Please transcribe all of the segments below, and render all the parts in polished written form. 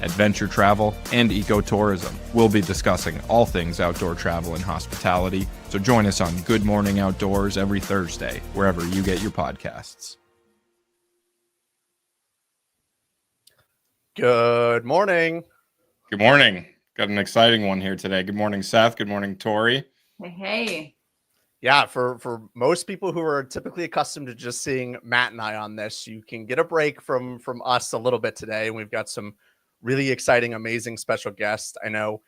adventure travel, and ecotourism. We'll be discussing all things outdoor travel and hospitality, so join us on Good Morning Outdoors every Thursday, wherever you get your podcasts. Good morning. Good morning. Got an exciting one here today. Good morning, Seth. Good morning, Tori. Hey. Yeah, for most people who are typically accustomed to just seeing Matt and I on this, you can get a break from us a little bit today. And we've got some really exciting, amazing special guests. I know,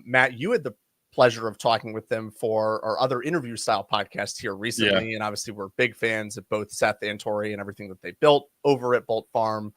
Matt, you had the pleasure of talking with them for our other interview style podcast here recently. Yeah. And obviously we're big fans of both Seth and Tori and everything that they built over at Bolt Farm.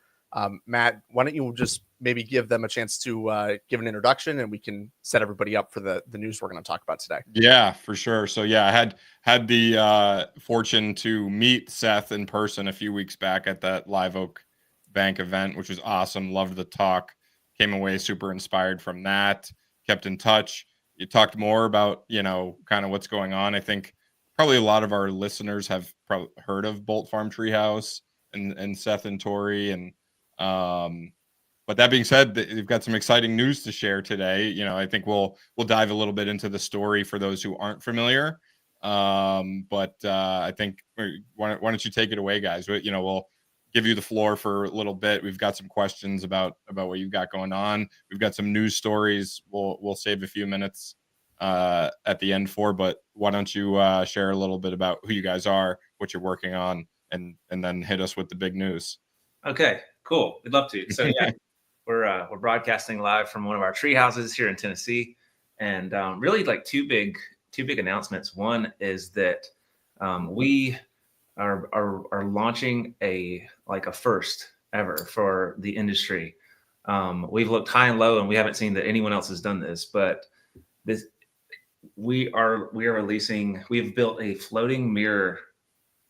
Matt, why don't you just maybe give them a chance to give an introduction, and we can set everybody up for the news we're going to talk about today. Yeah, for sure. So yeah, I had the fortune to meet Seth in person a few weeks back at that Live Oak Bank event, which was awesome. Loved the talk. Came away super inspired from that. Kept in touch. You talked more about, kind of what's going on. I think probably a lot of our listeners have probably heard of Bolt Farm Treehouse and Seth and Tori. And but that being said, they've got some exciting news to share today. I think we'll dive a little bit into the story for those who aren't familiar. But I think why don't you take it away, guys? We'll give you the floor for a little bit. We've got some questions about what you've got going on. We've got some news stories. We'll save a few minutes at the end for, but why don't you share a little bit about who you guys are, what you're working on, and then hit us with the big news. Okay, cool. We'd love to. So yeah, we're broadcasting live from one of our tree houses here in Tennessee, and really like two big announcements. One is that we are launching a first ever for the industry. We've looked high and low, and we haven't seen that anyone else has done this, but we are releasing. We've built a floating mirror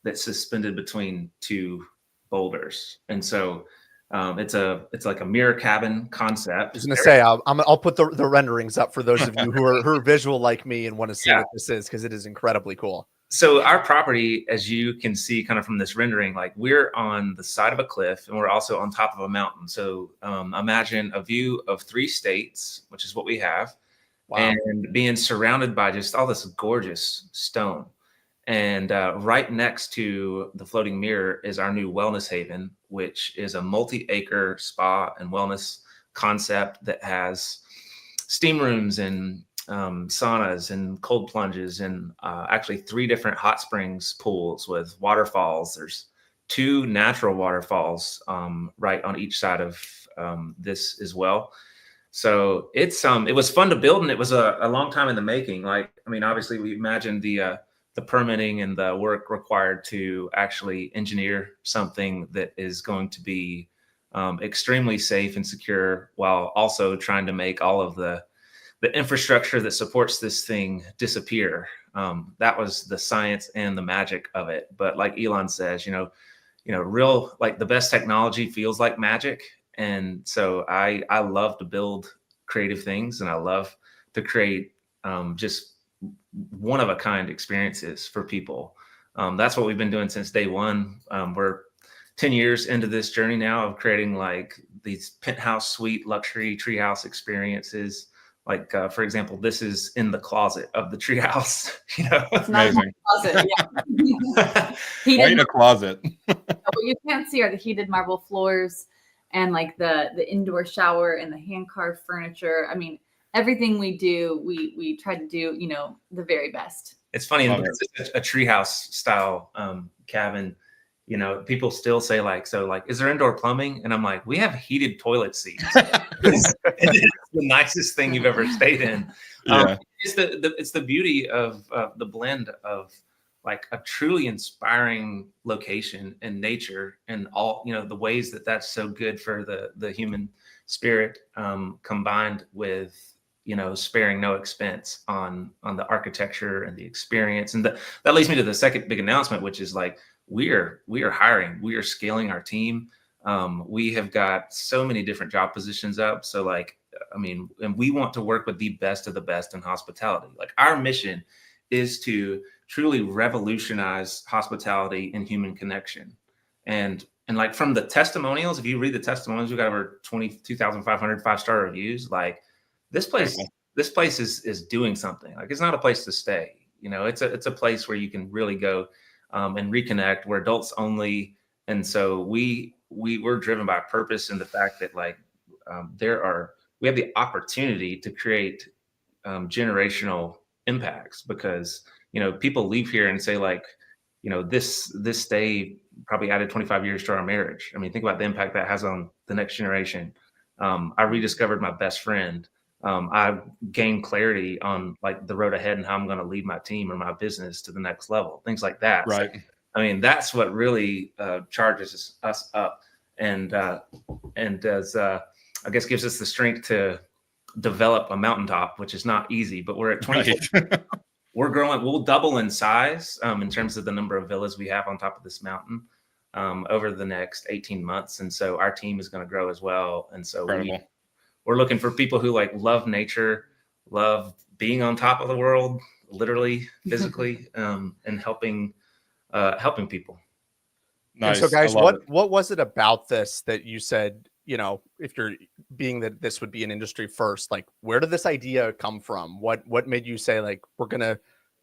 that's suspended between two boulders, and so it's like a mirror cabin concept. I was going to say I'll put the renderings up for those of you who are visual like me and want to see what this is, because it is incredibly cool. So our property, as you can see kind of from this rendering, like we're on the side of a cliff and we're also on top of a mountain. So imagine a view of 3 states, which is what we have. Wow. And being surrounded by just all this gorgeous stone. And right next to the floating mirror is our new wellness haven, which is a multi-acre spa and wellness concept that has steam rooms and saunas and cold plunges and actually 3 different hot springs pools with waterfalls. There's 2 natural waterfalls right on each side of this as well. So it was fun to build, and it was a long time in the making. Obviously we imagined the permitting and the work required to actually engineer something that is going to be extremely safe and secure, while also trying to make all of the infrastructure that supports this thing disappear. That was the science and the magic of it. But like Elon says, real, like the best technology feels like magic. And so I love to build creative things, and I love to create just one of a kind experiences for people. That's what we've been doing since day one. We're 10 years into this journey now of creating like these penthouse suite luxury treehouse experiences. Like, for example, this is in the closet of the treehouse. It's not in the closet. Yeah. Why in a closet? What you can't see are the heated marble floors and like the indoor shower and the hand carved furniture. I mean, everything we do, we try to do, the very best. It's funny, it's a treehouse style cabin. People still say is there indoor plumbing? And I'm like, we have heated toilet seats. It's the nicest thing you've ever stayed in. It's the beauty of the blend of like a truly inspiring location and nature, and all, the ways that's so good for the human spirit, combined with, sparing no expense on the architecture and the experience. And that leads me to the second big announcement, which is like, we are hiring, we are scaling our team. We have got so many different job positions up. So and we want to work with the best of the best in hospitality. Like, our mission is to truly revolutionize hospitality and human connection. And And like from the testimonials, if you read the testimonials, we got over 22,500 5-star reviews. Like this place is doing something. Like it's not a place to stay. You know, it's a place where you can really go and reconnect. We're adults only, and so we're driven by purpose and the fact that like we have the opportunity to create generational impacts, because you know people leave here and say like, you know, this stay probably added 25 years to our marriage. I mean, think about the impact that has on the next generation. I rediscovered my best friend. I gained clarity on like the road ahead and how I'm going to lead my team or my business to the next level, things like that. Right. So, I mean, that's what really charges us up and does, I guess, gives us the strength to develop a mountaintop, which is not easy, but we're at 20. Right. We're growing. We'll double in size in terms of the number of villas we have on top of this mountain over the next 18 months. And so our team is going to grow as well. And so we're looking for people who like love nature, love being on top of the world, literally, physically, and helping people. And Nice. so guys, what was it about this that you said, you know, if you're being that this would be an industry first, like where did this idea come from? What made you say like, we're going to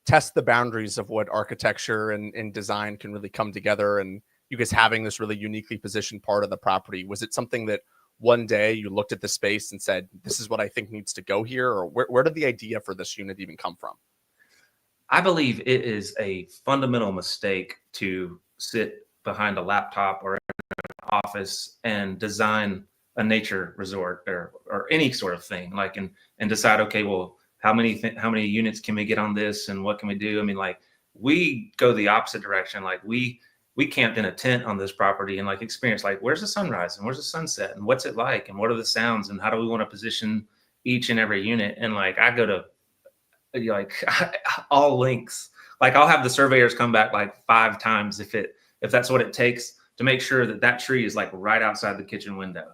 test the boundaries of what architecture and design can really come together, and you guys having this really uniquely positioned part of the property? Was it something that one day you looked at the space and said, this is what I think needs to go here? Or where did the idea for this unit even come from? I believe it is a fundamental mistake to sit behind a laptop or office and design a nature resort or any sort of thing, like and decide, okay, well, how many units can we get on this and what can we do? I mean, like we go the opposite direction. Like we camped in a tent on this property and like experience like where's the sunrise and where's the sunset and what's it like and what are the sounds and how do we want to position each and every unit. And like I go to like all links. Like I'll have the surveyors come back like 5 times if that's what it takes to make sure that tree is like right outside the kitchen window.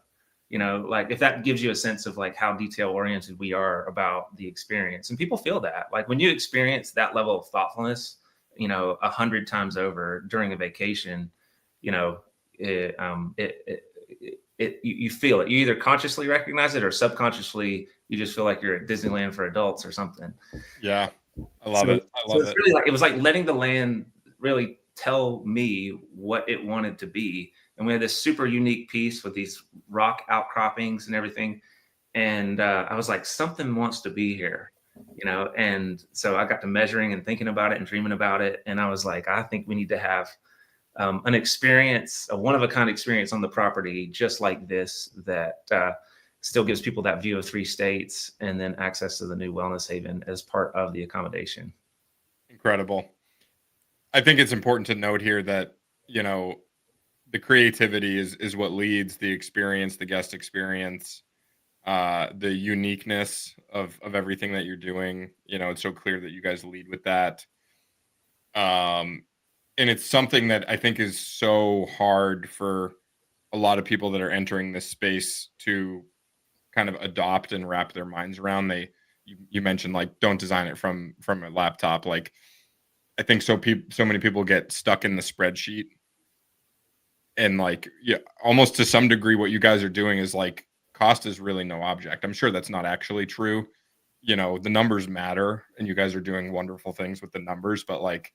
You know, like if that gives you a sense of like how detail oriented we are about the experience, and people feel that like when you experience that level of thoughtfulness, you know, 100 times over during a vacation, you know, you feel it. You either consciously recognize it or subconsciously you just feel like you're at Disneyland for adults or something. Yeah, I love it. I love it. Really like it was like letting the land really tell me what it wanted to be. And we had this super unique piece with these rock outcroppings and everything. And I was like, something wants to be here, you know? And so I got to measuring and thinking about it and dreaming about it. And I was like, I think we need to have an experience, a one-of-a-kind experience on the property, just like this, that still gives people that view of 3 states and then access to the new wellness haven as part of the accommodation. Incredible. I think it's important to note here that, you know, the creativity is what leads the experience, the guest experience, the uniqueness of everything that you're doing. You know, it's so clear that you guys lead with that. And it's something that I think is so hard for a lot of people that are entering this space to kind of adopt and wrap their minds around. You mentioned like, don't design it from a laptop. Like, I think so many people get stuck in the spreadsheet, and like, yeah, almost to some degree, what you guys are doing is like, cost is really no object. I'm sure that's not actually true. You know, the numbers matter, and you guys are doing wonderful things with the numbers, but like,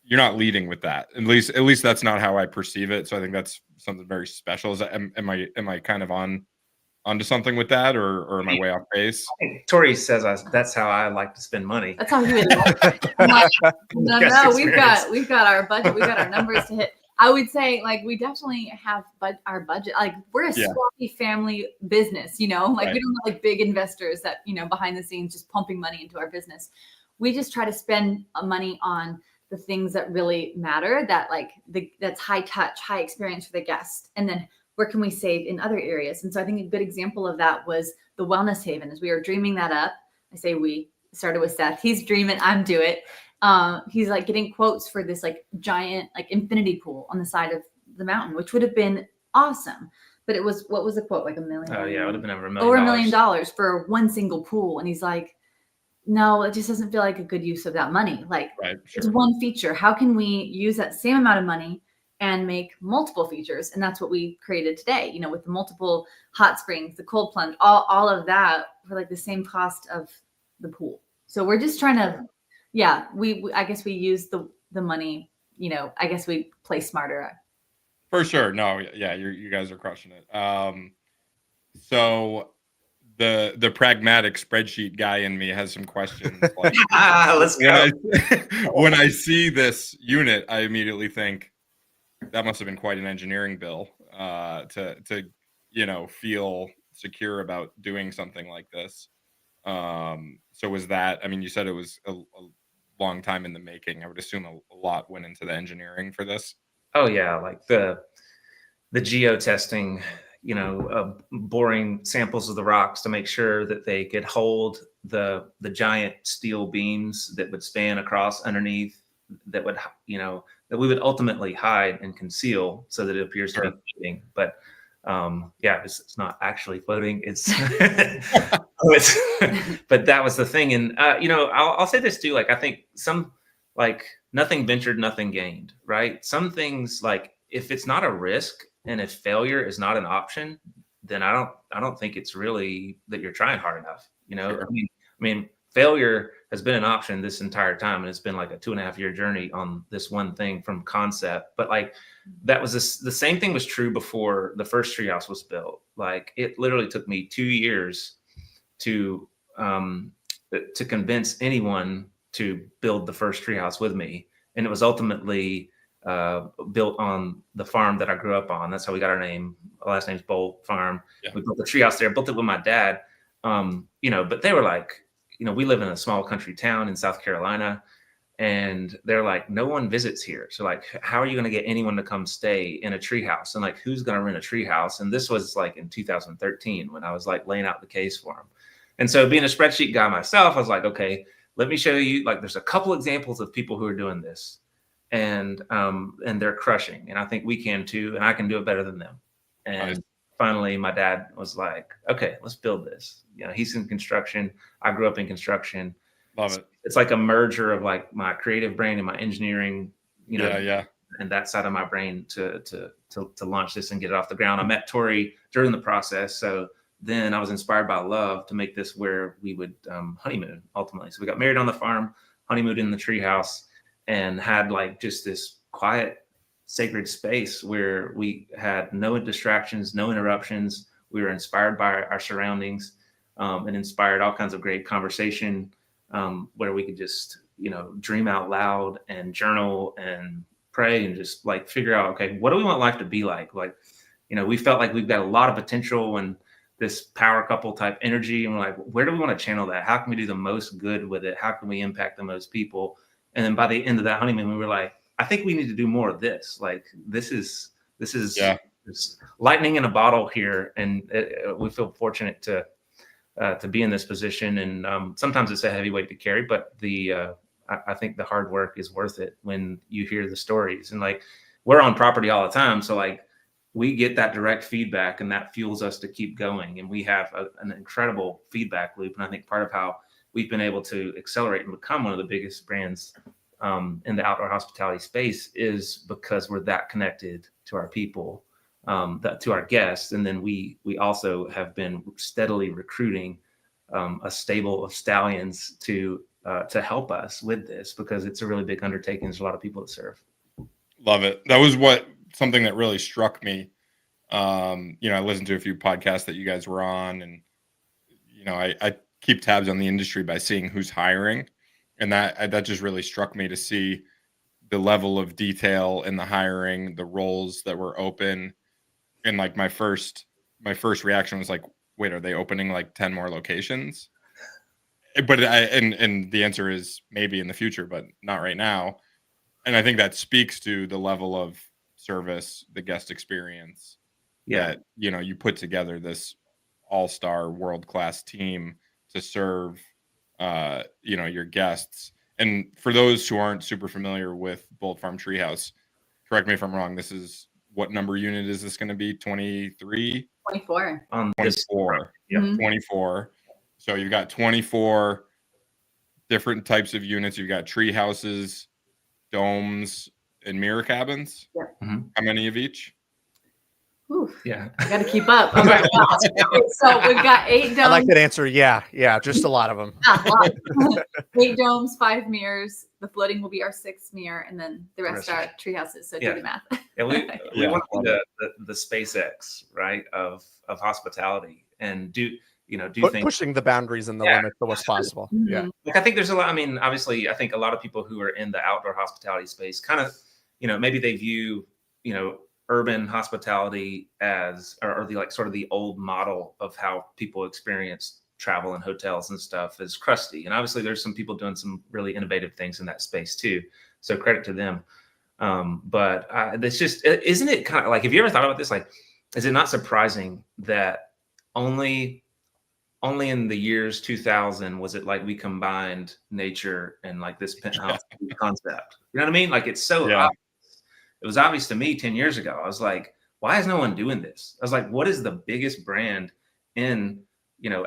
you're not leading with that. At least that's not how I perceive it. So I think that's something very special. Am I kind of onto something with that, or am I way off base? Tori says that's how I like to spend money. That's how he would like. No, we've got our budget, we've got our numbers to hit. I would say like we definitely have our budget. Like we're a swampy family business, you know, like we don't have like big investors that, you know, behind the scenes just pumping money into our business. We just try to spend money on the things that really matter, that like that's high touch, high experience for the guest. And then where can we save in other areas? And so I think a good example of that was the wellness haven. As we were dreaming that up, I say we started with Seth. He's dreaming, I'm do it. He's like getting quotes for this like giant like infinity pool on the side of the mountain, which would have been awesome. But it was, what was the quote? Like $1 million. Oh yeah, it would have been over $1 million. Over $1 million for one single pool. And he's like, no, it just doesn't feel like a good use of that money. Like it's one feature. How can we use that same amount of money and make multiple features. And that's what we created today, you know, with the multiple hot springs, the cold plunge, all of that for like the same cost of the pool. So we're just trying to, yeah, we I guess we use the money, you know, I guess we play smarter. For sure. No, yeah, you guys are crushing it. So the pragmatic spreadsheet guy in me has some questions. Like, Let's go. When I see this unit, I immediately think that must have been quite an engineering bill to you know, feel secure about doing something like this. So was that? I mean, you said it was a long time in the making. I would assume a lot went into the engineering for this. Oh yeah, like the geo testing, you know, boring samples of the rocks to make sure that they could hold the giant steel beams that would span across underneath, that would, you know, that we would ultimately hide and conceal so that it appears to be floating. But yeah, it's not actually floating. It's, but that was the thing. And you know, I'll say this too. Like, I think like nothing ventured, nothing gained, right? Some things, like, if it's not a risk and if failure is not an option, then I don't think it's really that you're trying hard enough. You know, Sure. I mean, failure has been an option this entire time, and it's been like a 2.5-year journey on this one thing from concept. But like, that was the same thing was true before the first treehouse was built. Like, it literally took me 2 years to convince anyone to build the first treehouse with me, and it was ultimately built on the farm that I grew up on. That's how we got our name. Our last name's Bolt Farm. Yeah. We built the treehouse there. Built it with my dad. You know, but they were like, you know, we live in a small country town in South Carolina, and they're like, no one visits here. So like, how are you going to get anyone to come stay in a treehouse? And like, who's going to rent a treehouse? And this was like in 2013 when I was like laying out the case for them. And so, being a spreadsheet guy myself, I was like, okay, let me show you. Like, there's a couple examples of people who are doing this, and they're crushing, and I think we can too, and I can do it better than them. And finally, my dad was like, okay, let's build this. You know, he's in construction. I grew up in construction. Love it. It's like a merger of like my creative brain and my engineering, you know, and that side of my brain to launch this and get it off the ground. I met Tori during the process, so then I was inspired by love to make this where we would honeymoon ultimately. So we got married on the farm, honeymooned in the treehouse, and had like just this quiet, sacred space where we had no distractions, no interruptions. We were inspired by our surroundings, and inspired all kinds of great conversation, where we could just, you know, dream out loud and journal and pray and just like figure out, okay, what do we want life to be like? Like, you know, we felt like we've got a lot of potential and this power couple type energy. And we're like, where do we want to channel that? How can we do the most good with it? How can we impact the most people? And then by the end of that honeymoon, we were like, I think we need to do more of this. Like, this is this lightning in a bottle here. And we feel fortunate to be in this position. And sometimes it's a heavy weight to carry, but I think the hard work is worth it when you hear the stories. And like, we're on property all the time. So like, we get that direct feedback, and that fuels us to keep going. And we have an incredible feedback loop. And I think part of how we've been able to accelerate and become one of the biggest brands in the outdoor hospitality space is because we're that connected to our people, to our guests. And then we also have been steadily recruiting a stable of stallions to help us with this, because it's a really big undertaking. There's a lot of people to serve. Love it. That was something that really struck me. You know, I listened to a few podcasts that you guys were on, and, you know, I keep tabs on the industry by seeing who's hiring. And that just really struck me to see the level of detail in the hiring, the roles that were open. And like my first reaction was like, wait, are they opening like 10 more locations? But and the answer is maybe in the future, but not right now. And I think that speaks to the level of service, the guest experience, that, you know, you put together this all-star world-class team to serve, you know, your guests. And for those who aren't super familiar with Bolt Farm Treehouse, correct me if I'm wrong, this is, what number unit is this going to be? 23? 24. 24. Yeah, 24. So you've got 24 different types of units. You've got tree houses, domes. and mirror cabins. Yeah. Mhm. How many of each? Oof, Yeah. I got to keep up. Oh my gosh. Okay, so we've got 8 domes. I like that answer. Yeah, just a lot of them. Ah, wow. 8 domes, 5 mirrors. The floating will be our 6th mirror, and then the rest are tree houses. So Yeah. do the math. Yeah, we Yeah, want to love be the SpaceX, right, of hospitality, and do things. Pushing the boundaries and the Yeah, limits of what's possible. Yeah. Mhm. Like I think there's a lot. I mean, obviously, I think a lot of people who are in the outdoor hospitality space kind of, maybe they view, urban hospitality as, or the like sort of the old model of how people experience travel and hotels and stuff is crusty. And obviously, there's some people doing some really innovative things in that space too. So credit to them. But it's just, isn't it kind of like, have you ever thought about this? Like, is it not surprising that only in the years 2000 was it like we combined nature and like this penthouse concept? You know what I mean? Like it's so Yeah. obvious. It was obvious to me 10 years ago. I was like, why is no one doing this? I was like, what is the biggest brand in,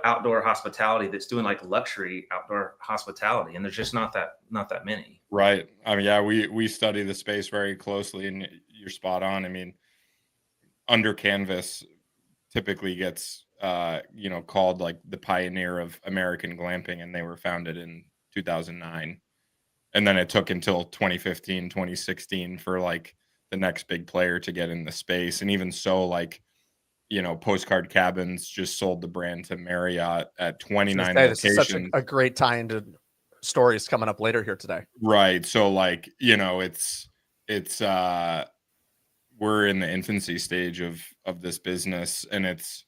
outdoor hospitality that's doing like luxury outdoor hospitality? And there's just not that many. Right. I mean, yeah, we study the space very closely, and you're spot on. I mean, Under Canvas typically gets called like the pioneer of American glamping, and they were founded in 2009. And then it took until 2015, 2016 for like the next big player to get in the space. And even so, like, Postcard Cabins just sold the brand to Marriott at 29 This is such locations. a great tie into stories coming up later here today. Right. So like, it's we're in the infancy stage of this business, and it's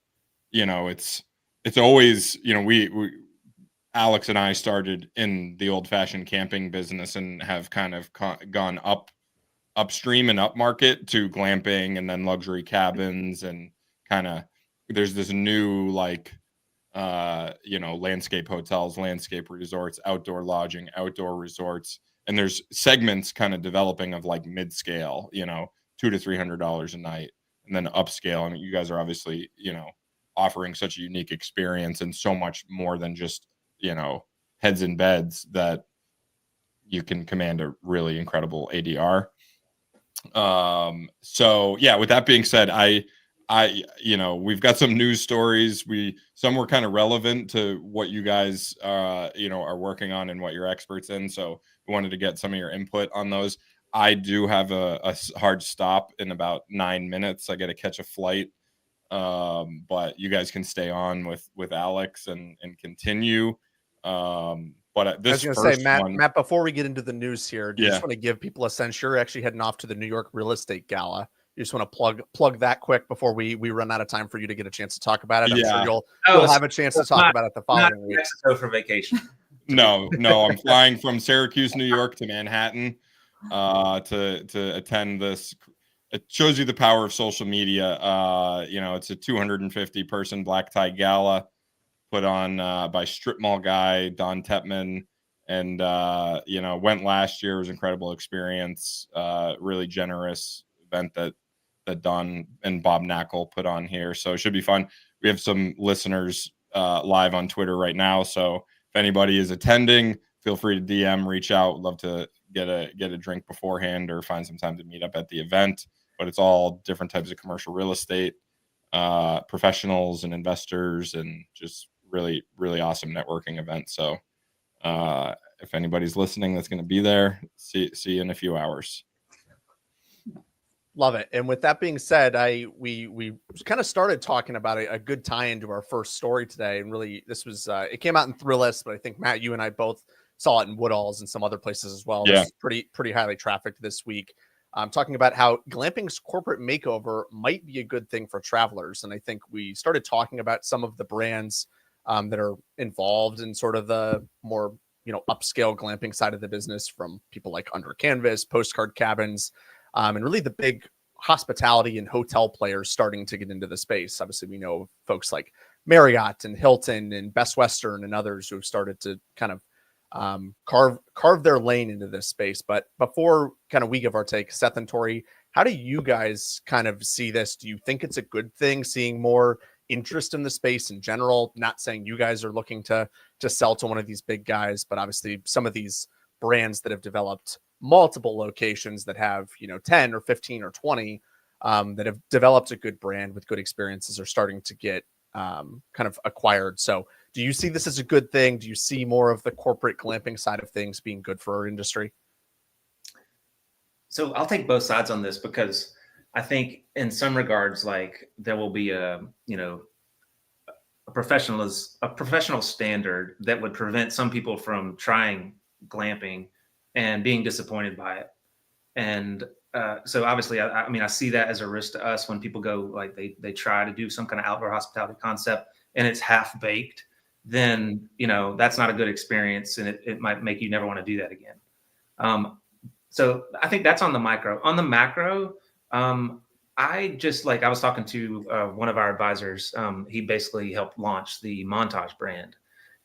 always, we Alex and I started in the old fashioned camping business and have kind of gone upstream and upmarket to glamping and then luxury cabins, and kind of there's this new like landscape hotels, landscape resorts, outdoor lodging, outdoor resorts, and there's segments kind of developing of like mid-scale, $200 to $300 a night, and then upscale. I mean, you guys are obviously offering such a unique experience and so much more than just heads in beds that you can command a really incredible ADR. So yeah, with that being said, we've got some news stories. Some were kind of relevant to what you guys are working on and what you're experts in. So we wanted to get some of your input on those. I do have a hard stop in about 9 minutes. I got to catch a flight. But you guys can stay on with Alex and continue. But this I was going to say, one, Matt, before we get into the news here, do you just Yeah. want to give people a sense? You're actually heading off to the New York Real Estate Gala. You just want to plug that quick before we run out of time for you to get a chance to talk about it. I'm Yeah. sure you'll have a chance to talk about it the Not following week. Mexico for vacation. No, I'm flying from Syracuse, New York to Manhattan to attend this. It shows you the power of social media. It's a 250 person black tie gala put on by strip mall guy Don Tepman, and went last year. It was an incredible experience. Really generous event that Don and Bob Knackle put on here, so it should be fun. We have some listeners live on Twitter right now, so if anybody is attending, feel free to DM, reach out. Love to get a drink beforehand or find some time to meet up at the event. But it's all different types of commercial real estate professionals and investors, and just really, really awesome networking event. So if anybody's listening that's going to be there, see you in a few hours. Love it. And with that being said, we kind of started talking about a good tie into our first story today. And really, this was it came out in Thrillist, but I think Matt, you and I both saw it in Woodall's and some other places as well. Yeah. This is pretty highly trafficked this week. Talking about how glamping's corporate makeover might be a good thing for travelers. And I think we started talking about some of the brands that are involved in sort of the more, upscale glamping side of the business, from people like Under Canvas, Postcard Cabins, and really the big hospitality and hotel players starting to get into the space. Obviously, we know folks like Marriott and Hilton and Best Western and others who have started to kind of carve their lane into this space. But before kind of we give our take, Seth and Tori, how do you guys kind of see this? Do you think it's a good thing seeing more interest in the space in general? Not saying you guys are looking to sell to one of these big guys, but obviously some of these brands that have developed multiple locations that have, 10 or 15 or 20 that have developed a good brand with good experiences are starting to get kind of acquired. So do you see this as a good thing? Do you see more of the corporate glamping side of things being good for our industry? So I'll take both sides on this, because I think in some regards, like there will be a professional standard that would prevent some people from trying glamping and being disappointed by it. And so obviously, I mean, I see that as a risk to us when people go, like they try to do some kind of outdoor hospitality concept and it's half baked, then, that's not a good experience, and it might make you never want to do that again. So I think that's on the micro. On the macro, I was talking to one of our advisors. He basically helped launch the Montage brand.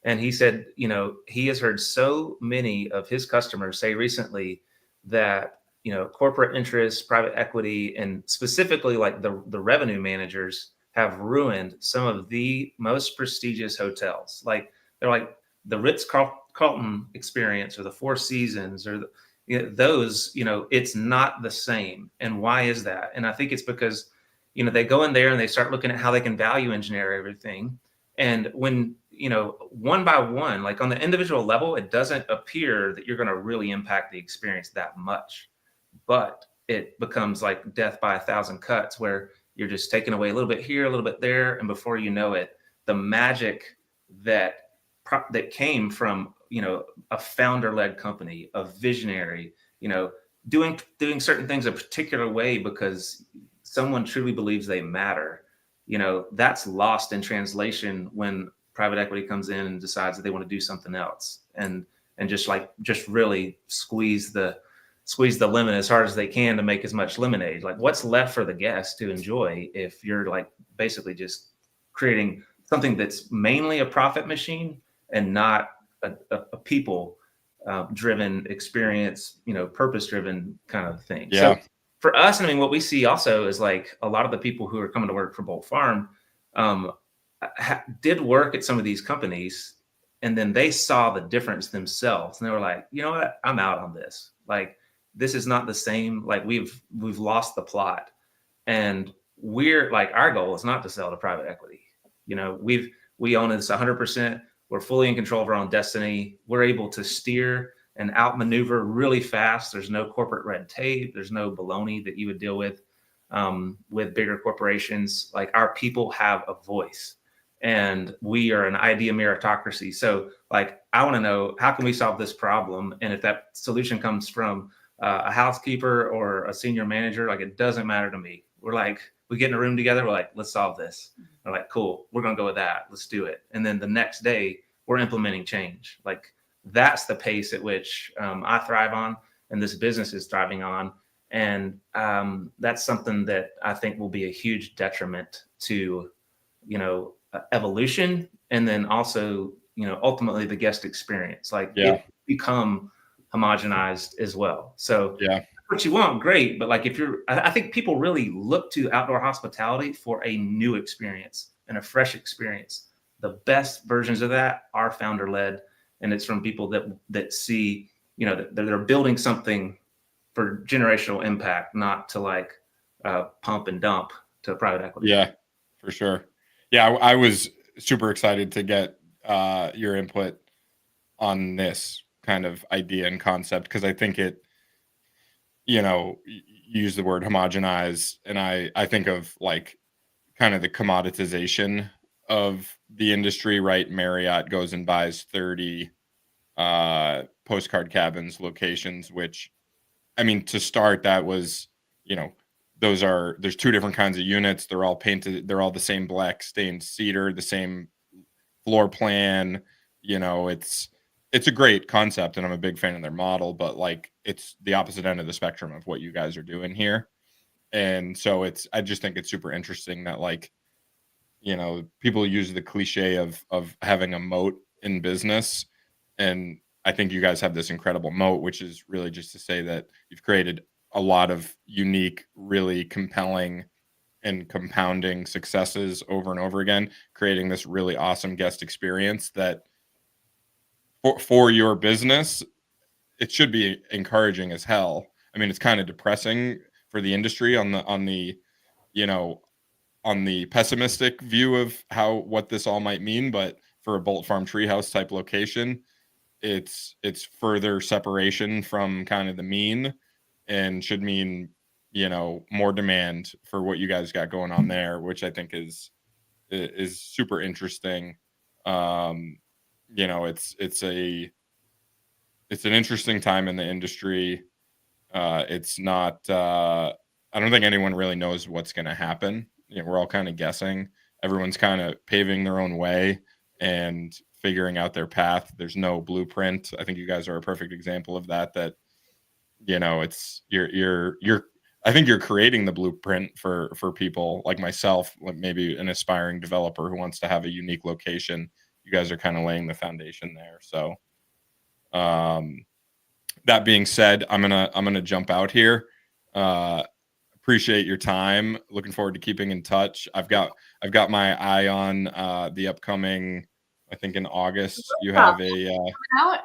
And he said, he has heard so many of his customers say recently that, corporate interests, private equity, and specifically like the revenue managers have ruined some of the most prestigious hotels. Like they're like the Ritz-Carlton experience or the Four Seasons or those, it's not the same. And why is that? And I think it's because, they go in there and they start looking at how they can value engineer everything. And when, one by one, like on the individual level, it doesn't appear that you're going to really impact the experience that much, but it becomes like death by 1,000 cuts, where you're just taking away a little bit here, a little bit there. And before you know it, the magic that came from, a founder-led company, a visionary, doing certain things a particular way because someone truly believes they matter, that's lost in translation when private equity comes in and decides that they want to do something else and just really squeeze the lemon as hard as they can to make as much lemonade. Like, what's left for the guests to enjoy if you're like basically just creating something that's mainly a profit machine and not a people driven experience, purpose driven kind of thing. Yeah. So for us, I mean, what we see also is like a lot of the people who are coming to work for Bolt Farm did work at some of these companies, and then they saw the difference themselves, and they were like, you know what, I'm out on this. Like, this is not the same. Like, we've lost the plot, and we're like, our goal is not to sell to private equity. We own this 100%. We're fully in control of our own destiny. We're able to steer and outmaneuver really fast. There's no corporate red tape. There's no baloney that you would deal with bigger corporations. Like, our people have a voice, and we are an idea meritocracy. So like, I want to know, how can we solve this problem? And if that solution comes from a housekeeper or a senior manager, like, it doesn't matter to me. We're like, we get in a room together. We're like, let's solve this. We're like, cool, we're going to go with that. Let's do it. And then the next day we're implementing change. Like, that's the pace at which I thrive on, and this business is thriving on. And that's something that I think will be a huge detriment to, evolution. And then also, ultimately the guest experience, like it become homogenized as well. So what you want, great. But like, I think people really look to outdoor hospitality for a new experience and a fresh experience. The best versions of that are founder led. And it's from people that see, that they're building something for generational impact, not to like pump and dump to private equity. Yeah, for sure. Yeah, I was super excited to get your input on this kind of idea and concept, because I think it, you use the word homogenize, and I think of like kind of the commoditization of the industry, right? Marriott goes and buys 30 postcard cabins locations, which, I mean, to start, that was, there's two different kinds of units. They're all painted. They're all the same black stained cedar, the same floor plan. It's a great concept, and I'm a big fan of their model, but like, it's the opposite end of the spectrum of what you guys are doing here. And so I just think it's super interesting that, like, people use the cliche of having a moat in business. And I think you guys have this incredible moat, which is really just to say that you've created a lot of unique, really compelling and compounding successes over and over again, creating this really awesome guest experience that for your business it should be encouraging as hell. I mean, it's kind of depressing for the industry on the you know, on the pessimistic view of what this all might mean, but for a Bolt Farm treehouse type location, it's further separation from kind of the mean, and should mean, you know, more demand for what you guys got going on there, which I think is super interesting. You know, it's an interesting time in the industry. It's not I don't think anyone really knows what's going to happen. You know, we're all kind of guessing. Everyone's kind of paving their own way and figuring out their path. There's no blueprint. I think you guys are a perfect example of that. That, you know, it's you're I think you're creating the blueprint for people like myself, like maybe an aspiring developer who wants to have a unique location. You guys are kind of laying the foundation there. So, that being said, I'm gonna jump out here. Appreciate your time. Looking forward to keeping in touch. I've got my eye on the upcoming. I think in August you have a. Out?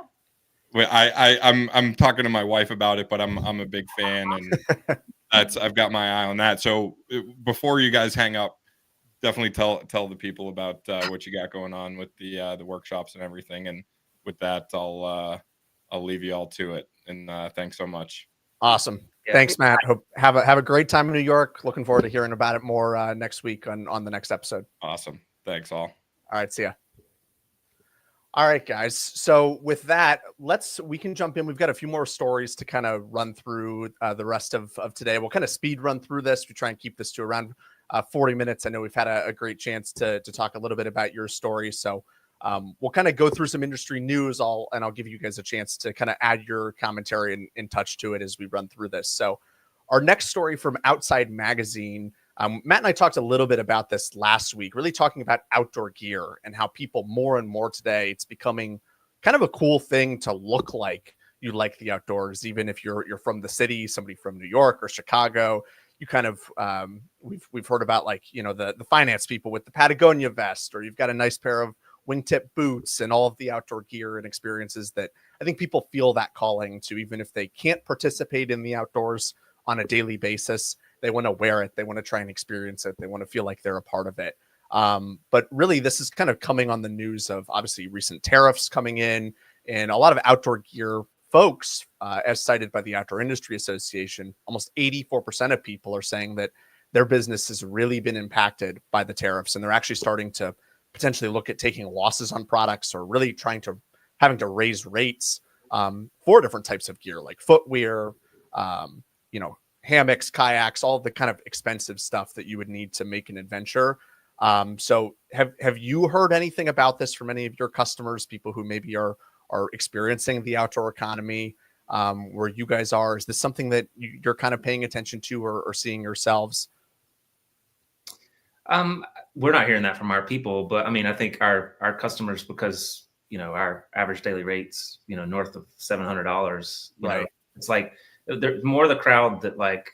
Wait, I'm talking to my wife about it, but I'm a big fan, and I've got my eye on that. So before you guys hang up, definitely tell the people about what you got going on with the workshops and everything. And with that, I'll leave you all to it. And thanks so much. Awesome. Yeah. Thanks, Matt. Hope have a great time in New York. Looking forward to hearing about it more next week on the next episode. Awesome. Thanks all. All right. See ya. All right, guys. So with that, we can jump in. We've got a few more stories to kind of run through the rest of today. We'll kind of speed run through this. We try and keep this to around 40 minutes. I know we've had a great chance to talk a little bit about your story. So we'll kind of go through some industry news. I'll give you guys a chance to kind of add your commentary and touch to it as we run through this. So our next story from Outside Magazine. Matt and I talked a little bit about this last week, really talking about outdoor gear and how people more and more today, it's becoming kind of a cool thing to look like you like the outdoors, even if you're from the city, somebody from New York or Chicago. You kind of we've heard about, like, you know, the finance people with the Patagonia vest, or you've got a nice pair of wingtip boots and all of the outdoor gear and experiences that I think people feel that calling to, even if they can't participate in the outdoors on a daily basis. They want to wear it. They want to try and experience it. They want to feel like they're a part of it. But really, this is kind of coming on the news of obviously recent tariffs coming in, and a lot of outdoor gear folks, as cited by the Outdoor Industry Association, almost 84% of people are saying that their business has really been impacted by the tariffs, and they're actually starting to potentially look at taking losses on products, or really having to raise rates for different types of gear, like footwear, you know, hammocks, kayaks, all the kind of expensive stuff that you would need to make an adventure. So have you heard anything about this from any of your customers, people who maybe are experiencing the outdoor economy where you guys are? Is this something that you're kind of paying attention to or seeing yourselves? We're not hearing that from our people, but I mean, I think our customers, because, you know, our average daily rates, you know, north of $700, Right. know, it's like there's more of the crowd that, like,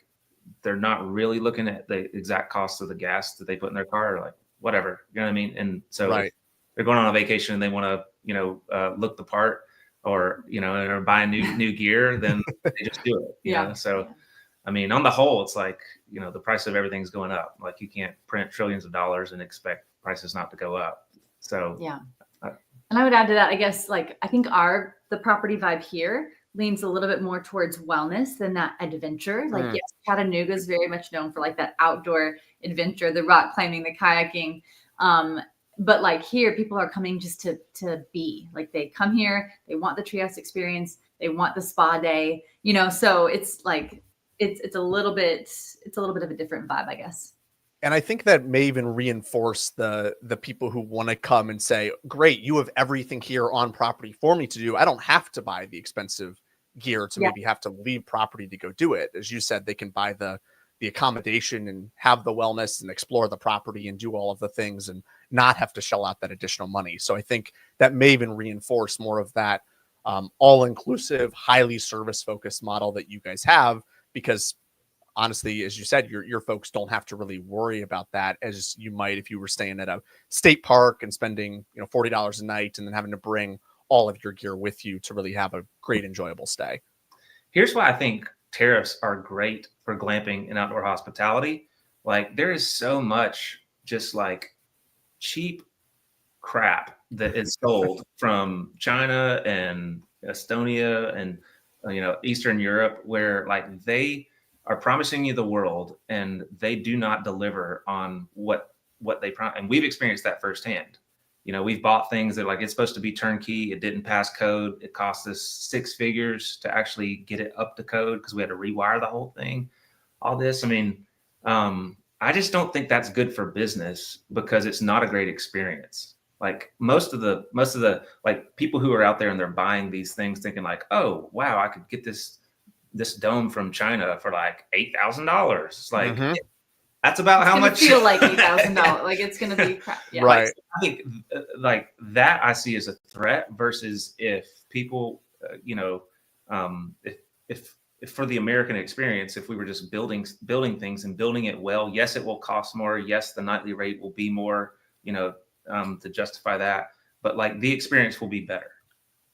they're not really looking at the exact cost of the gas that they put in their car, or like, whatever, you know what I mean? And so Right. they're going on a vacation and they want to, you know, look the part, or, you know, or buy new gear, then they just do it. You know? So, I mean, on the whole, it's like, you know, the price of everything's going up. Like, you can't print trillions of dollars and expect prices not to go up. So, yeah. And I would add to that, I guess, like, I think the property vibe here leans a little bit more towards wellness than that adventure. Like, yes, Chattanooga is very much known for like that outdoor adventure, the rock climbing, the kayaking. But like here, people are coming just to be, like, they come here, they want the treehouse experience, they want the spa day, you know. So it's like it's a little bit of a different vibe, I guess. And I think that may even reinforce the people who want to come and say, great, you have everything here on property for me to do. I don't have to buy the expensive gear to maybe have to leave property to go do it. As you said, they can buy the accommodation and have the wellness and explore the property and do all of the things and not have to shell out that additional money. So I think that may even reinforce more of that all-inclusive, highly service-focused model that you guys have, because honestly, as you said, your folks don't have to really worry about that as you might if you were staying at a state park and spending, you know, $40 a night and then having to bring all of your gear with you to really have a great, enjoyable stay. Here's why I think tariffs are great for glamping and outdoor hospitality. Like, there is so much just like cheap crap that is sold from China and Estonia and Eastern Europe, where like they are promising you the world and they do not deliver on what they promise. And we've experienced that firsthand. We've bought things that like it's supposed to be turnkey. It didn't pass code. It cost us 6 figures to actually get it up to code because we had to rewire the whole thing. All this, I mean, I just don't think that's good for business because it's not a great experience. Like most of the like people who are out there and they're buying these things thinking like, oh wow, I could get this dome from China for like $8,000. It's like that's about how much feel like $8,000. Like it's gonna be crap. Yeah. Right. Like, I think like that I see as a threat versus if people, if for the American experience, if we were just building things and building it well, yes, it will cost more. Yes, the nightly rate will be more, to justify that, but like the experience will be better.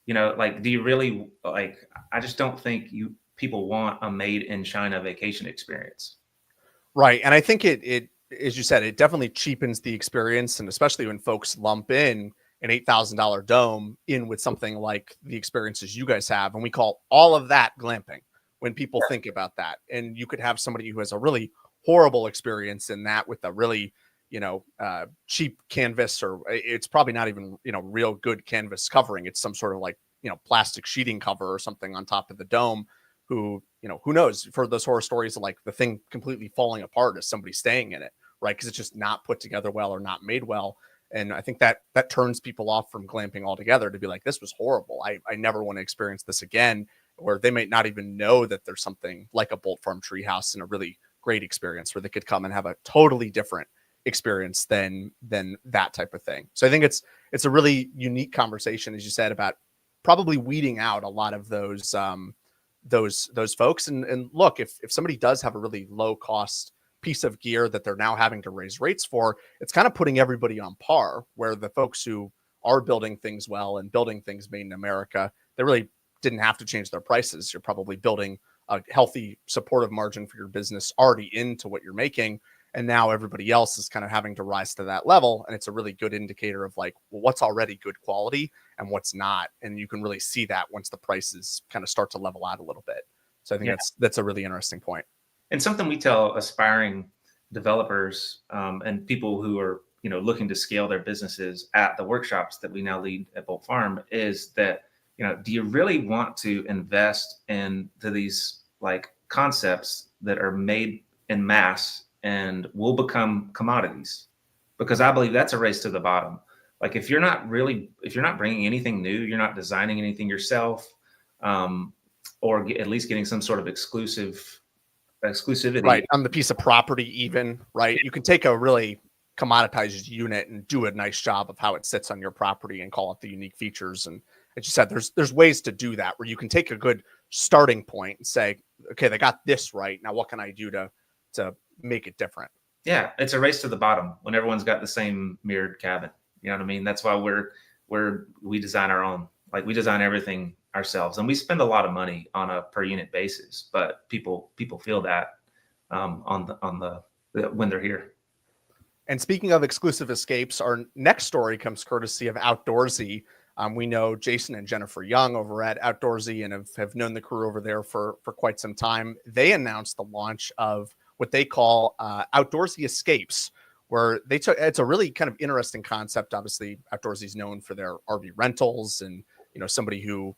Like, do you really like, I just don't think people want a made in China vacation experience. Right. And I think it, as you said, it definitely cheapens the experience. And especially when folks lump in an $8,000 dome in with something like the experiences you guys have. And we call all of that glamping when people think about that. And you could have somebody who has a really horrible experience in that with a really, cheap canvas, or it's probably not even, real good canvas covering. It's some sort of like, plastic sheeting cover or something on top of the dome, who knows, for those horror stories of like the thing completely falling apart as somebody staying in it, right? Because it's just not put together well or not made well. And I think that turns people off from glamping altogether, to be like, this was horrible. I never want to experience this again. Or they might not even know that there's something like a Bolt Farm treehouse and a really great experience where they could come and have a totally different experience than that type of thing. So I think it's a really unique conversation, as you said, about probably weeding out a lot of those folks. And look, if somebody does have a really low cost piece of gear that they're now having to raise rates for, it's kind of putting everybody on par, where the folks who are building things well and building things made in America, they really didn't have to change their prices. You're probably building a healthy supportive margin for your business already into what you're making. And now everybody else is kind of having to rise to that level. And it's a really good indicator of like, well, what's already good quality and what's not. And you can really see that once the prices kind of start to level out a little bit. So I think that's a really interesting point. And something we tell aspiring developers and people who are, looking to scale their businesses at the workshops that we now lead at Bolt Farm is that, do you really want to invest into these like concepts that are made in mass and will become commodities? Because I believe that's a race to the bottom. Like if you're not bringing anything new, you're not designing anything yourself, or at least getting some sort of exclusivity. Right. On the piece of property even, right? You can take a really commoditized unit and do a nice job of how it sits on your property and call it the unique features. And as you said, there's ways to do that where you can take a good starting point and say, okay, they got this right. Now what can I do to make it different? Yeah, it's a race to the bottom when everyone's got the same mirrored cabin. You know what I mean? That's why we design our own. Like we design everything ourselves, and we spend a lot of money on a per unit basis. But people feel that when they're here. And speaking of exclusive escapes, our next story comes courtesy of Outdoorsy. We know Jason and Jennifer Young over at Outdoorsy and have known the crew over there for quite some time. They announced the launch of what they call Outdoorsy Escapes, where it's a really kind of interesting concept. Obviously, Outdoorsy is known for their RV rentals, and somebody who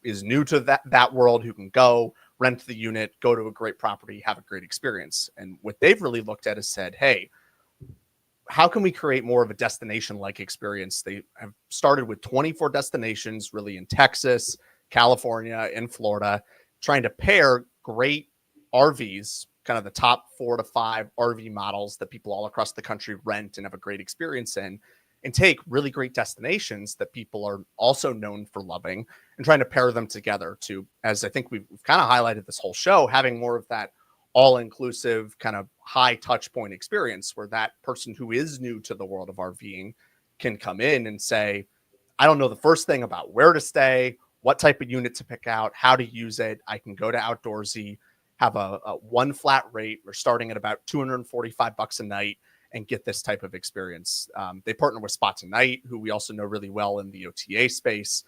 is new to that world, who can go rent the unit, go to a great property, have a great experience. And what they've really looked at is said, hey, how can we create more of a destination-like experience? They have started with 24 destinations, really in Texas, California, and Florida, trying to pair great RVs, kind of the top 4 to 5 RV models that people all across the country rent and have a great experience in, and take really great destinations that people are also known for loving and trying to pair them together to, as I think we've kind of highlighted this whole show, having more of that all-inclusive kind of high touch point experience where that person who is new to the world of RVing can come in and say, I don't know the first thing about where to stay, what type of unit to pick out, how to use it. I can go to Outdoorsy, have a one flat rate. We're starting at about $245 a night and get this type of experience. They partner with Spot Tonight, who we also know really well in the OTA space,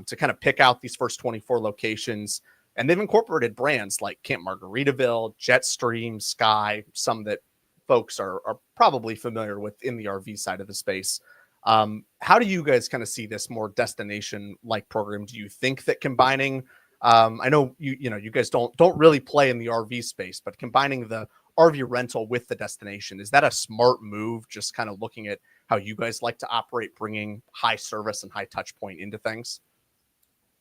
to kind of pick out these first 24 locations. And they've incorporated brands like Camp Margaritaville, Jetstream, Sky, some that folks are probably familiar with in the RV side of the space. How do you guys kind of see this more destination-like program? Do you think that combining, I know you guys don't really play in the RV space, but combining the RV rental with the destination, is that a smart move? Just kind of looking at how you guys like to operate, bringing high service and high touch point into things.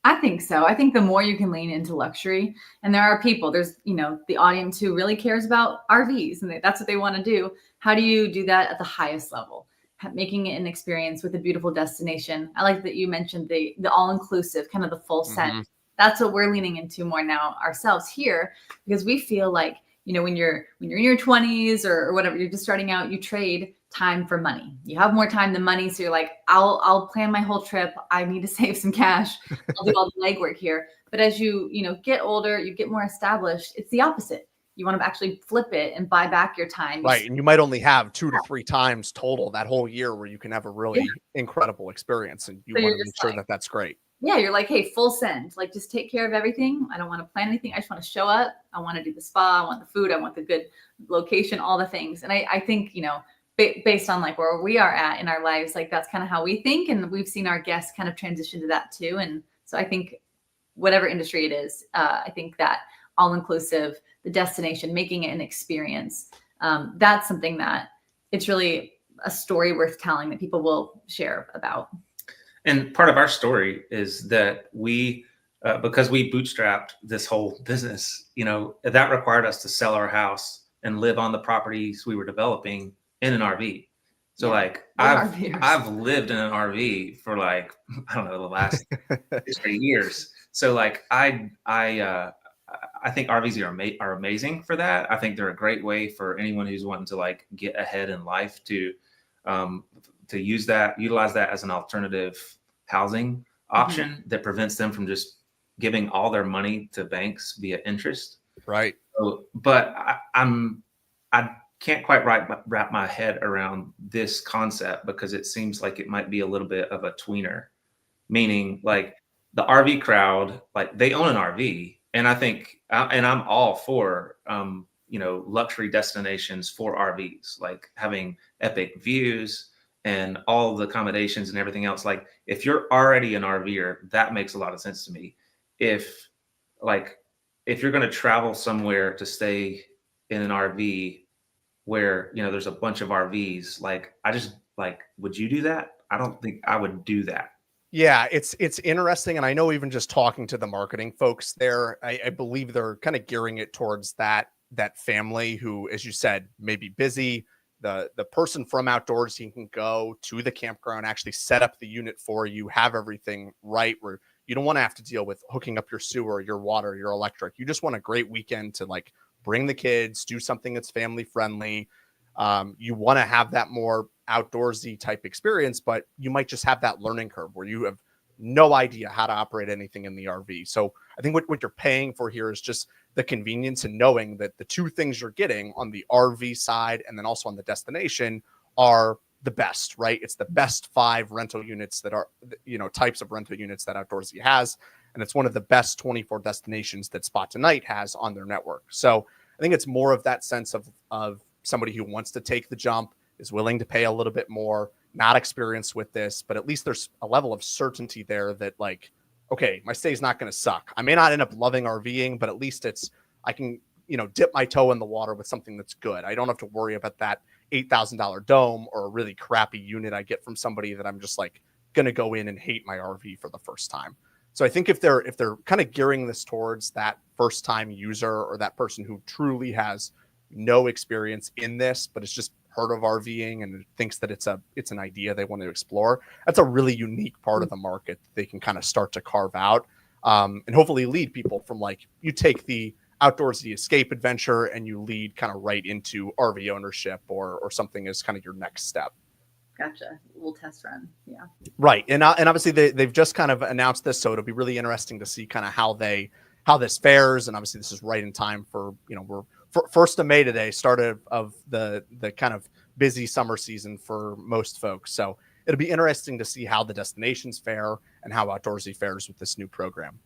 I think so. I think the more you can lean into luxury, and there are people, there's, the audience who really cares about RVs and that's what they want to do. How do you do that at the highest level? Making it an experience with a beautiful destination. I like that you mentioned the all-inclusive, kind of the full set. That's what we're leaning into more now ourselves here, because we feel like, when you're in your 20s or whatever, you're just starting out, you trade time for money. You have more time than money. So you're like, I'll plan my whole trip. I need to save some cash. I'll do all the legwork here. But as you get older, you get more established. It's the opposite. You want to actually flip it and buy back your time. Right. And you might only have 2 to 3 times total that whole year where you can have a really incredible experience. And you want to make sure that that's great. Yeah, you're like, hey, full send. Like, just take care of everything. I don't want to plan anything. I just want to show up. I want to do the spa. I want the food. I want the good location, all the things. And I think, based on like where we are at in our lives, like that's kind of how we think. And we've seen our guests kind of transition to that too. And so I think whatever industry it is, I think that all-inclusive, the destination, making it an experience, that's something that it's really a story worth telling that people will share about. And part of our story is that we, because we bootstrapped this whole business, that required us to sell our house and live on the properties we were developing in an RV. So I've lived in an RV for I don't know, the last 3 years. So I think RVs are amazing for that. I think they're a great way for anyone who's wanting to get ahead in life to utilize that as an alternative housing option that prevents them from just giving all their money to banks via interest. Right. So, but I can't quite wrap my head around this concept, because it seems like it might be a little bit of a tweener, meaning the RV crowd, they own an RV. And I think, and I'm all for, luxury destinations for RVs, having epic views and all the accommodations and everything else. If you're already an RVer, that makes a lot of sense to me. If you're going to travel somewhere to stay in an RV where, there's a bunch of RVs, would you do that? I don't think I would do that. Yeah, it's interesting. And I know even just talking to the marketing folks there, I believe they're kind of gearing it towards that family who, as you said, may be busy. The person from Outdoorsy can go to the campground, actually set up the unit for you, have everything right, where you don't want to have to deal with hooking up your sewer, your water, your electric. You just want a great weekend to bring the kids, do something that's family friendly. You want to have that more outdoorsy type experience, but you might just have that learning curve where you have no idea how to operate anything in the RV. So I think what you're paying for here is just the convenience and knowing that the two things you're getting on the RV side and then also on the destination are the best, right? It's the best 5 rental units that are, types of rental units that Outdoorsy has. And it's one of the best 24 destinations that Spot Tonight has on their network. So I think it's more of that sense of somebody who wants to take the jump, is willing to pay a little bit more, not experienced with this, but at least there's a level of certainty there that okay, my stay's not going to suck. I may not end up loving RVing, but at least I can, dip my toe in the water with something that's good. I don't have to worry about that $8,000 dome or a really crappy unit I get from somebody that I'm just going to go in and hate my RV for the first time. So I think if they're kind of gearing this towards that first time user or that person who truly has no experience in this, but it's just heard of RVing and thinks that it's an idea they want to explore, that's a really unique part of the market that they can kind of start to carve out, and hopefully lead people from you take the Outdoorsy Escape adventure and you lead kind of right into RV ownership or something as kind of your next step. Gotcha. We'll test run. Yeah. Right. And obviously they've just kind of announced this. So it'll be really interesting to see kind of how this fares. And obviously this is right in time for, we're 1st of May today, start of the kind of busy summer season for most folks. So it'll be interesting to see how the destinations fare and how Outdoorsy fares with this new program.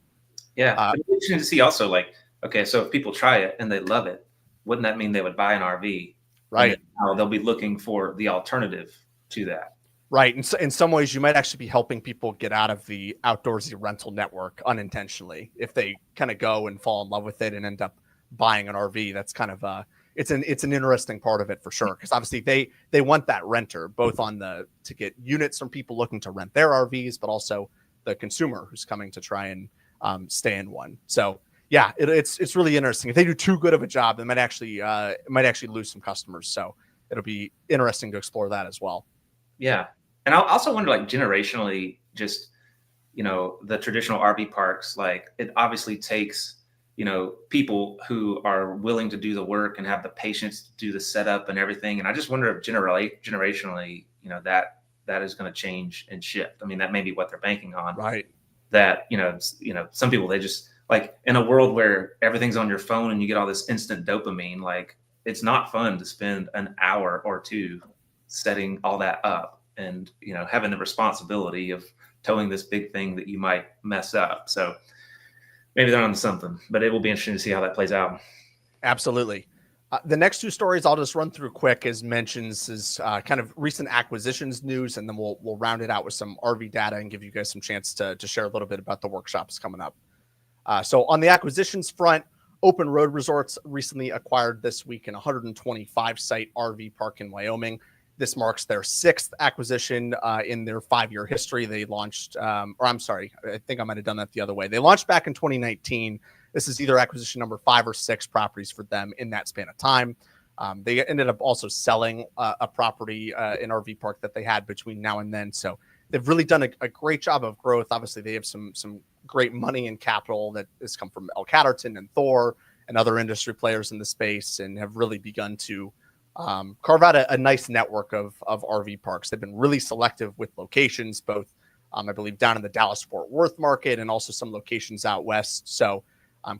Yeah. It's interesting to see also, like, okay, so if people try it and they love it, wouldn't that mean they would buy an RV? Right. Now they'll be looking for the alternative to that. Right. And so in some ways, you might actually be helping people get out of the Outdoorsy rental network unintentionally. If they kind of go and fall in love with it and end up buying an RV, that's kind of it's an interesting part of it for sure. Because obviously they want that renter, both to get units from people looking to rent their RVs, but also the consumer who's coming to try and stay in one. So yeah, it's really interesting. If they do too good of a job, they might actually lose some customers. So it'll be interesting to explore that as well. Yeah. And I also wonder, like, generationally, just, the traditional RV parks, like, it obviously takes, people who are willing to do the work and have the patience to do the setup and everything. And I just wonder if generationally, that is going to change and shift. I mean, that may be what they're banking on. Right. That, some people, they just, like, in a world where everything's on your phone and you get all this instant dopamine, like, it's not fun to spend an hour or two setting all that up and, having the responsibility of towing this big thing that you might mess up. So maybe they're on something, but it will be interesting to see how that plays out. Absolutely. The next two stories I'll just run through quick as mentions is kind of recent acquisitions news, and then we'll round it out with some RV data and give you guys some chance to share a little bit about the workshops coming up. So on the acquisitions front, Open Road Resorts recently acquired this week an 125 site RV park in Wyoming. This marks their 6th acquisition in their 5-year history. They launched, I think I might have done that the other way. They launched back in 2019. This is either acquisition number 5 or 6 properties for them in that span of time. They ended up also selling a property, an RV park that they had between now and then. So they've really done a great job of growth. Obviously, they have some great money and capital that has come from El Catterton and Thor and other industry players in the space, and have really begun to carve out a nice network of RV parks. They've been really selective with locations, both I believe down in the Dallas-Fort Worth market and also some locations out west. So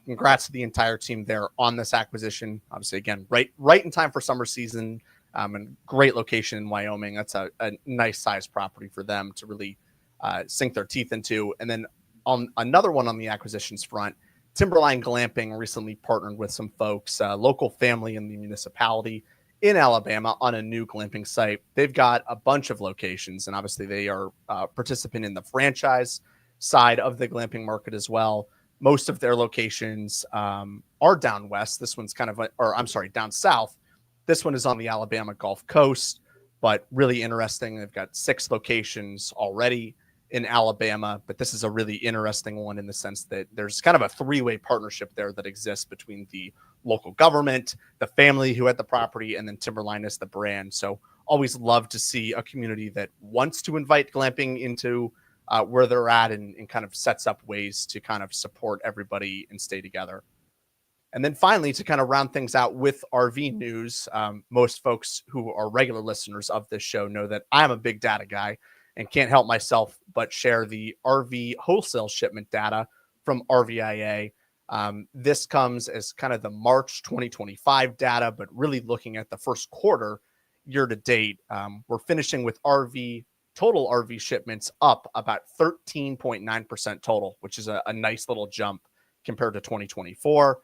congrats to the entire team there on this acquisition. Obviously, again, right in time for summer season, and great location in Wyoming. That's a nice size property for them to really sink their teeth into. And then on another one on the acquisitions front, Timberline Glamping recently partnered with some folks, local family in the municipality in Alabama, on a new glamping site. They've got a bunch of locations, and obviously they are participating in the franchise side of the glamping market as well. Most of their locations are down west. This one's down south. This one is on the Alabama Gulf Coast, but really interesting. They've got 6 locations already in Alabama, but this is a really interesting one in the sense that there's kind of a 3-way partnership there that exists between the local government, the family who had the property, and then Timberline as the brand. So always love to see a community that wants to invite glamping into where they're at and kind of sets up ways to kind of support everybody and stay together. And then finally, to kind of round things out with RV news, most folks who are regular listeners of this show know that I'm a big data guy and can't help myself but share the RV wholesale shipment data from RVIA. This comes as kind of the March 2025 data, but really looking at the first quarter year to date, we're finishing with total RV shipments up about 13.9% total, which is a nice little jump compared to 2024.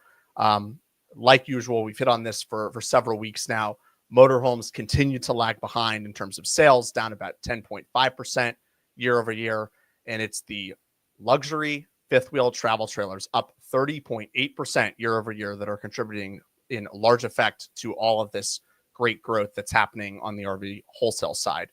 Like usual, we've hit on this for several weeks now. Motorhomes continue to lag behind in terms of sales, down about 10.5% year over year. And it's the luxury fifth wheel travel trailers up 30.8% year over year that are contributing in large effect to all of this great growth that's happening on the RV wholesale side.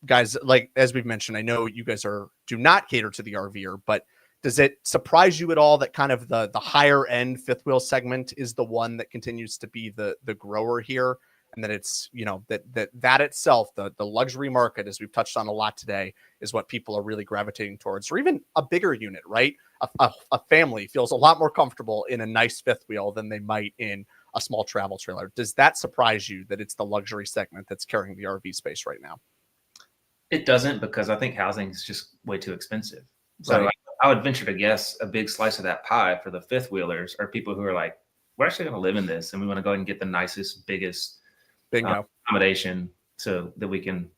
Guys, like, as we've mentioned, I know you guys do not cater to the RVer, but does it surprise you at all that kind of the higher end fifth wheel segment is the one that continues to be the grower here? And that it's, that itself, the luxury market, as we've touched on a lot today, is what people are really gravitating towards, or even a bigger unit, right? A family feels a lot more comfortable in a nice fifth wheel than they might in a small travel trailer. Does that surprise you that it's the luxury segment that's carrying the RV space right now? It doesn't, because I think housing is just way too expensive. So Right. I would venture to guess a big slice of that pie for the fifth wheelers are people who are like, we're actually going to live in this, and we want to go ahead and get the nicest, biggest Bingo. accommodation so that we can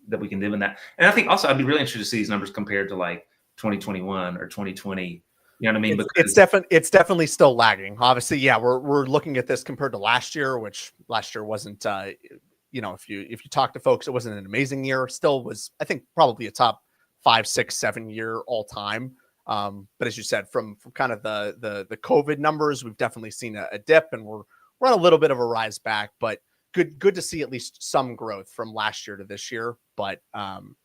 live in that. And I think also I'd be really interested to see these numbers compared to like 2021 or 2020. You know what I mean? It's definitely still lagging. Obviously, yeah, we're looking at this compared to last year, which last year wasn't. If you talk to folks, it wasn't an amazing year. Still was, I think, probably a top 5, 6, 7 year all time. But as you said, from kind of the COVID numbers, we've definitely seen a dip, and we're on a little bit of a rise back. But good to see at least some growth from last year to this year. But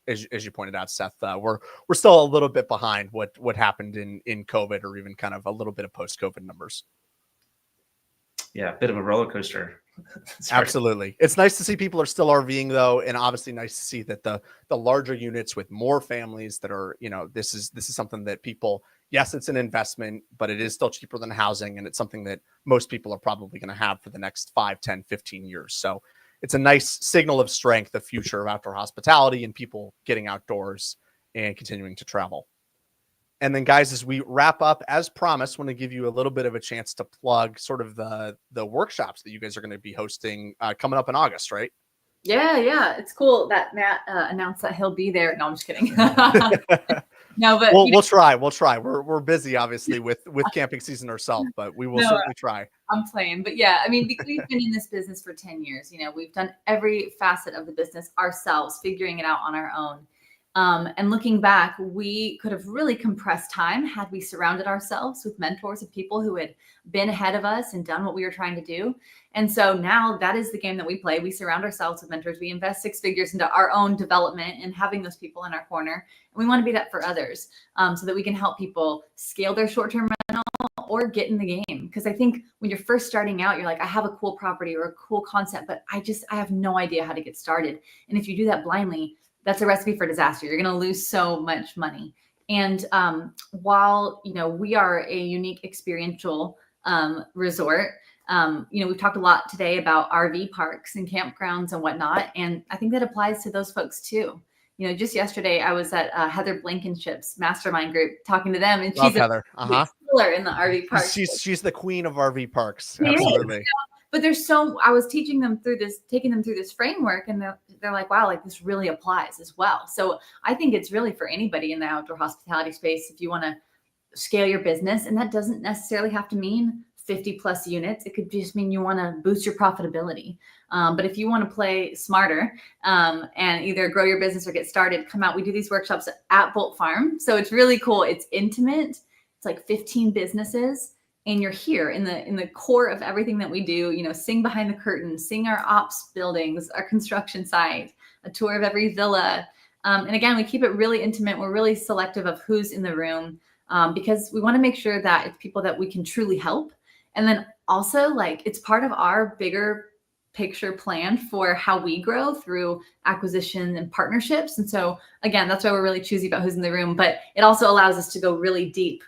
as you pointed out, Seth, we're still a little bit behind what happened in COVID, or even kind of a little bit of post-COVID numbers. Yeah, a bit of a roller coaster. Absolutely. It's nice to see people are still RVing though, and obviously nice to see that the larger units with more families that are, this is something that people, yes, it's an investment, but it is still cheaper than housing, and it's something that most people are probably going to have for the next 5, 10, 15 years. So it's a nice signal of strength, the future of outdoor hospitality and people getting outdoors and continuing to travel. And then, guys, as we wrap up, as promised, want to give you a little bit of a chance to plug sort of the workshops that you guys are going to be hosting coming up in August, right? Yeah. It's cool that Matt announced that he'll be there. No, I'm just kidding. No, but we'll try. We're busy, obviously, with camping season ourselves, but we will certainly try. I'm playing, but yeah, I mean, because we've been in this business for 10 years, we've done every facet of the business ourselves, figuring it out on our own. And looking back, we could have really compressed time had we surrounded ourselves with mentors of people who had been ahead of us and done what we were trying to do. And so now that is the game that we play. We surround ourselves with mentors. We invest 6 figures into our own development and having those people in our corner. And we want to be that for others, so that we can help people scale their short-term rental or get in the game. Because I think when you're first starting out, you're like, I have a cool property or a cool concept, but I have no idea how to get started. And if you do that blindly, that's a recipe for disaster. You're going to lose so much money. And while, we are a unique experiential resort, we've talked a lot today about RV parks and campgrounds and whatnot. And I think that applies to those folks too. Just yesterday I was at Heather Blankenship's mastermind group talking to them, and she's Heather. a killer in the RV park. She's the queen of RV parks. Absolutely. But I was taking them through this framework, and they're like, wow, like this really applies as well. So I think it's really for anybody in the outdoor hospitality space. If you want to scale your business, and that doesn't necessarily have to mean 50 plus units. It could just mean you want to boost your profitability. But if you want to play smarter and either grow your business or get started, come out. We do these workshops at Bolt Farm. So it's really cool. It's intimate. It's like 15 businesses. And you're here in the core of everything that we do, sing behind the curtain, sing our ops buildings, our construction site, a tour of every villa. And again, we keep it really intimate. We're really selective of who's in the room because we want to make sure that it's people that we can truly help. And then also it's part of our bigger picture plan for how we grow through acquisition and partnerships. And so again, that's why we're really choosy about who's in the room, but it also allows us to go really deep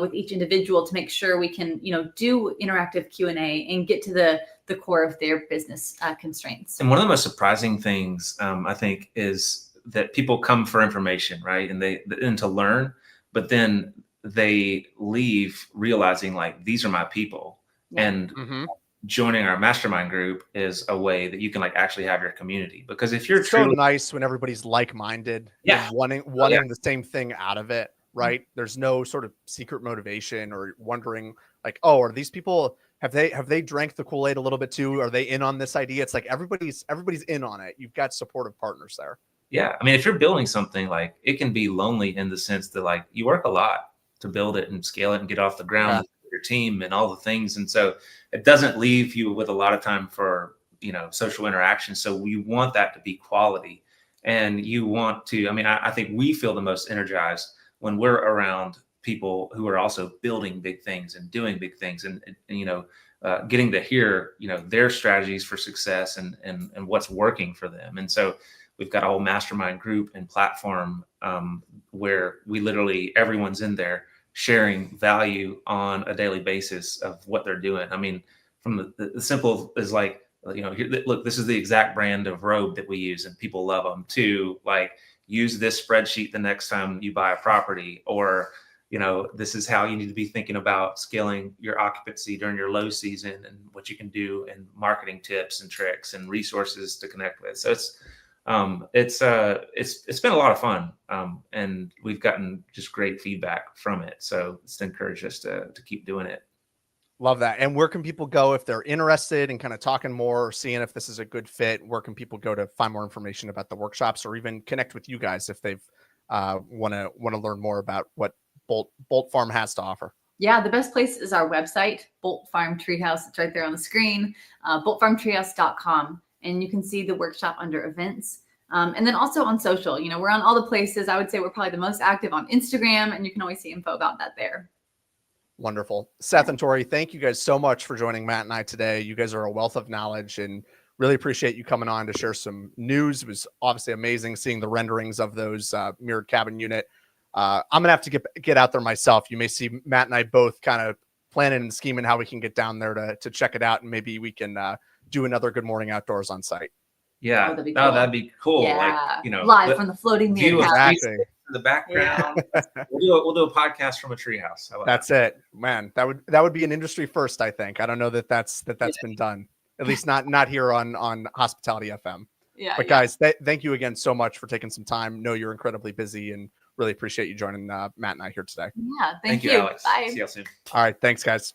with each individual to make sure we can, do interactive Q&A and get to the core of their business constraints. And one of the most surprising things, I think, is that people come for information, right? And to learn, but then they leave realizing these are my people. Yeah. And joining our mastermind group is a way that you can actually have your community. Because if you're so nice when everybody's like-minded, yeah, wanting the same thing out of it. Right. There's no sort of secret motivation or wondering are these people, have they drank the Kool-Aid a little bit too? Are they in on this idea? It's everybody's in on it. You've got supportive partners there. Yeah. I mean, if you're building something, it can be lonely in the sense that you work a lot to build it and scale it and get off the ground with your team and all the things. And so it doesn't leave you with a lot of time for, social interaction. So we want that to be quality. And you want to, I think we feel the most energized when we're around people who are also building big things and doing big things and getting to hear, their strategies for success and what's working for them. And so we've got a whole mastermind group and platform where we literally, everyone's in there sharing value on a daily basis of what they're doing. I mean, from the simple is look, this is the exact brand of robe that we use and people love them, to use this spreadsheet the next time you buy a property, or, you know, this is how you need to be thinking about scaling your occupancy during your low season and what you can do, and marketing tips and tricks and resources to connect with. So it's been a lot of fun. And we've gotten just great feedback from it. So it's encouraged us to keep doing it. Love that. And where can people go if they're interested in kind of talking more or seeing if this is a good fit? Where can people go to find more information about the workshops, or even connect with you guys if they've want to learn more about what Bolt Farm has to offer? Yeah, the best place is our website, Bolt Farm Treehouse. It's right there on the screen, boltfarmtreehouse.com. And you can see the workshop under events. And then also on social, you know, we're on all the places. I would say we're probably the most active on Instagram, and you can always see info about that there. Wonderful. Seth and Tori, thank you guys so much for joining Matt and I today. You guys are a wealth of knowledge, and really appreciate you coming on to share some news. It was obviously amazing seeing the renderings of those mirrored cabin unit. I'm going to have to get out there myself. You may see Matt and I both kind of planning and scheming how we can get down there to check it out, and maybe we can do another Good Morning Outdoors on site. Yeah, that'd be cool. That'd be cool. Yeah. Like, you know, live from the floating view mirror of cabin. Exactly. in the background. Yeah. We'll do a podcast from a treehouse. How about That's it, man. That would be an industry first, I think. I don't know that's been done, at least not here on Hospitality FM. Yeah. But guys, thank you again so much for taking some time. Know you're incredibly busy, and really appreciate you joining Matt and I here today. Yeah. Thank you. Alex. Bye. See you soon. All right, thanks, guys.